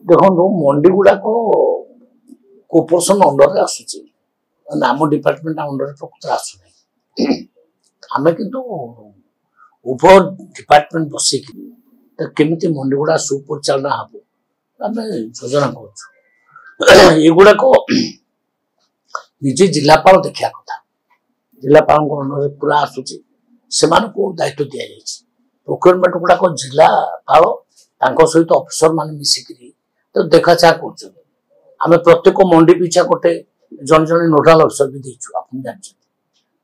देखो मंडी गुड़ाक corporation under आसूची आम department under प्रकृत आसुना आम किंतु उभय डिपार्टमेंट बसिक केमी मंडी गुड़ा सुपरिचालना हम आम योजना कर युड़ाक निजे जिलापाल देखा कथा जिलापाल अंडर पूरा आसूची से दायित्व दि जाए प्रोक्योरमेंट गुड़ाक जिलापाल सहित अफिसर मान मिसिकी तो देखा चाह कर प्रत्येक मंडी पिछा गोटे जन जन नोडाल अफिसर भी देचु आप जानते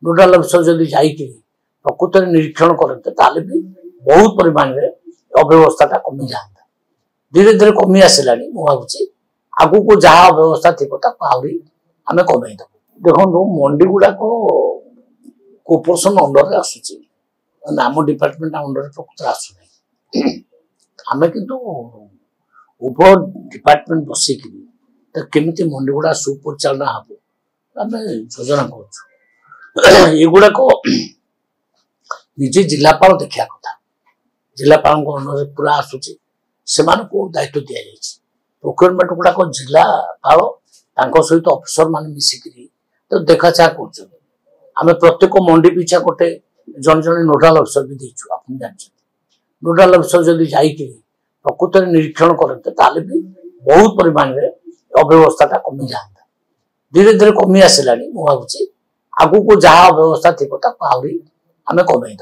नोडाल अफिसर जब जाइए प्रकृत निरीक्षण करते भी बहुत परिमाण में अव्यवस्था कमी जाता धीरे धीरे कमी आसला मुझे आगु को जहाँ अव्यवस्था थी आहरी आम कमे देखो मंडी गुड़ाक कोर्पोरेशन अंडर आसूची आम डिपार्टमेंट अंडर प्रकृत आसुना आम किंतु उभय डिपार्टमेंट बसिक केमी मंडी गुड़ा सुपरिचालना हम आम योजना कर युड़ाक निजे जिलापाल देखा कथा जिलापाल अंडर पूरा आसूची से दायित्व दि जाए प्रोक्योरमेंट गुड़ाक जिलापाल सहित अफिसर मान मिसिकी तो देखा चाह कर प्रत्येक मंडी पिछा गोटे जन जन नोडाल अफिसर भी देचु आप जानते नोडाल अफिसर जब जाइए प्रकृत निरीक्षण करते भी बहुत परिमाण में अव्यवस्था कमी जाता धीरे धीरे कमी आसला मुझे आगु को जहाँ अव्यवस्था थी आहरी आम कमे